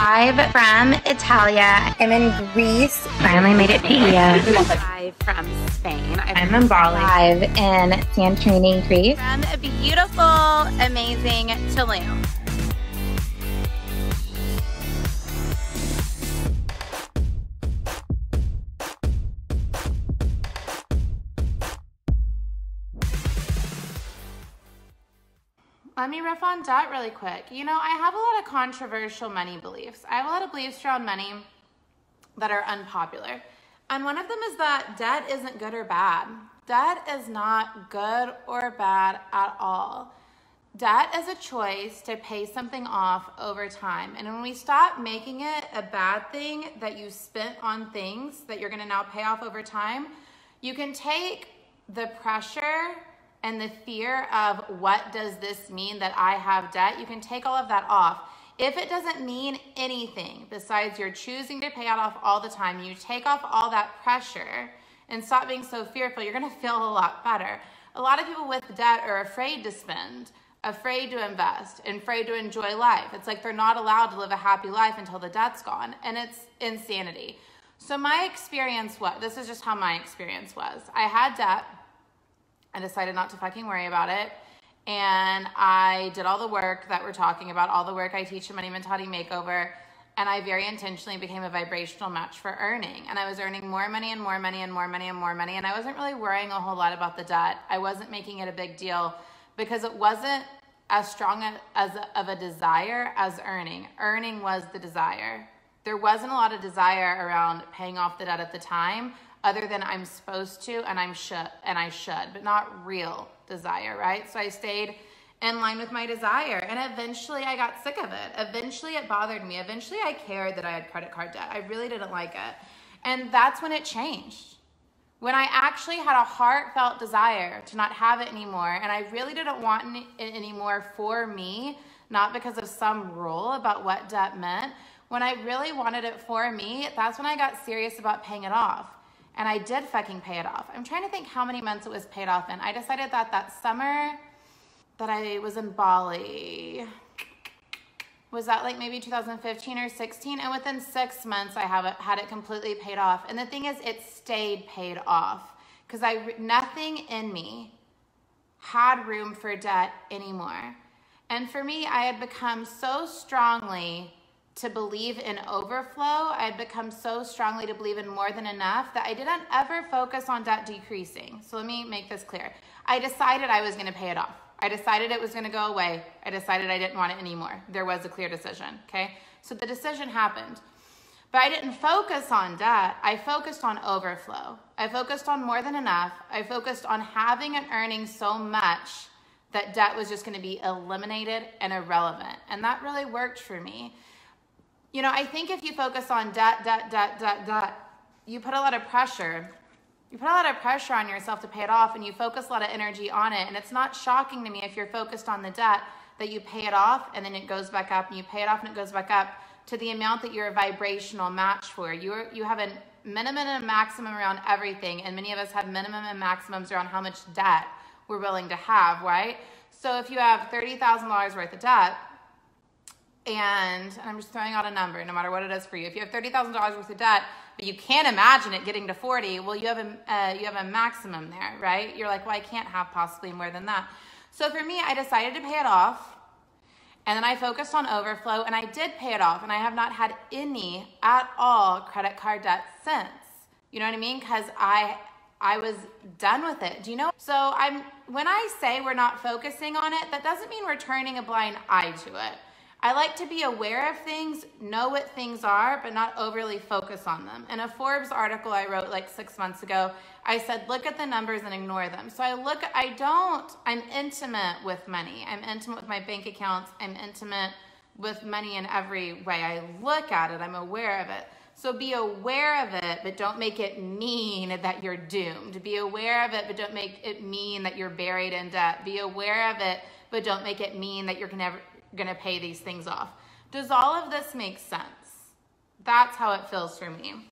Live from Italia. I'm in Greece. Finally made it to Io. Live from Spain. I'm in Bali. Live in Santorini, Greece. From a beautiful, amazing Tulum. Let me riff on debt really quick. You know, I have a lot of controversial money beliefs. I have a lot of beliefs around money that are unpopular. And one of them is that debt isn't good or bad. Debt is not good or bad at all. Debt is a choice to pay something off over time. And when we stop making it a bad thing that you spent on things that you're gonna now pay off over time, you can take the pressure and the fear of what does this mean that I have debt, you can take all of that off. If it doesn't mean anything besides you're choosing to pay it off all the time, you take off all that pressure and stop being so fearful, you're gonna feel a lot better. A lot of people with debt are afraid to spend, afraid to invest, and afraid to enjoy life. It's like they're not allowed to live a happy life until the debt's gone, and it's insanity. So my experience this is just how my experience was. I had debt. I decided not to fucking worry about it. And I did all the work that we're talking about, all the work I teach in Money Mentality Makeover. And I very intentionally became a vibrational match for earning. And I was earning more money and more money and more money and more money. And I wasn't really worrying a whole lot about the debt. I wasn't making it a big deal because it wasn't as strong of a desire as earning. Earning was the desire. There wasn't a lot of desire around paying off the debt at the time, other than I'm supposed to and I should, but not real desire, right? So I stayed in line with my desire, and eventually I got sick of it. Eventually it bothered me. Eventually I cared that I had credit card debt. I really didn't like it. And that's when it changed. When I actually had a heartfelt desire to not have it anymore, and I really didn't want it anymore for me, not because of some rule about what debt meant. When I really wanted it for me, that's when I got serious about paying it off. And I did fucking pay it off. I'm trying to think how many months it was paid off in. I decided that summer that I was in Bali, was that like maybe 2015 or 16? And within 6 months, I had it completely paid off. And the thing is, it stayed paid off because nothing in me had room for debt anymore. And for me, I had become so strongly to believe in overflow. I had become so strongly to believe in more than enough that I didn't ever focus on debt decreasing. So let me make this clear. I decided I was gonna pay it off. I decided it was gonna go away. I decided I didn't want it anymore. There was a clear decision, okay? So the decision happened. But I didn't focus on debt. I focused on overflow. I focused on more than enough. I focused on having and earning so much that debt was just gonna be eliminated and irrelevant. And that really worked for me. You know, I think if you focus on debt, you put a lot of pressure. You put a lot of pressure on yourself to pay it off, and you focus a lot of energy on it. And it's not shocking to me if you're focused on the debt that you pay it off and then it goes back up, and you pay it off and it goes back up to the amount that you're a vibrational match for. You have a minimum and a maximum around everything, and many of us have minimum and maximums around how much debt we're willing to have, right? So if you have $30,000 worth of debt, and I'm just throwing out a number, no matter what it is for you. If you have $30,000 worth of debt, but you can't imagine it getting to 40, well, you have a maximum there, right? You're like, well, I can't have possibly more than that. So for me, I decided to pay it off, and then I focused on overflow, and I did pay it off, and I have not had any at all credit card debt since. You know what I mean? Because I was done with it. Do you know? So when I say we're not focusing on it, that doesn't mean we're turning a blind eye to it. I like to be aware of things, know what things are, but not overly focus on them. In a Forbes article I wrote like 6 months ago, I said, look at the numbers and ignore them. So I'm intimate with money. I'm intimate with my bank accounts. I'm intimate with money in every way. I look at it, I'm aware of it. So be aware of it, but don't make it mean that you're doomed. Be aware of it, but don't make it mean that you're buried in debt. Be aware of it, but don't make it mean that you're gonna pay these things off. Does all of this make sense? That's how it feels for me.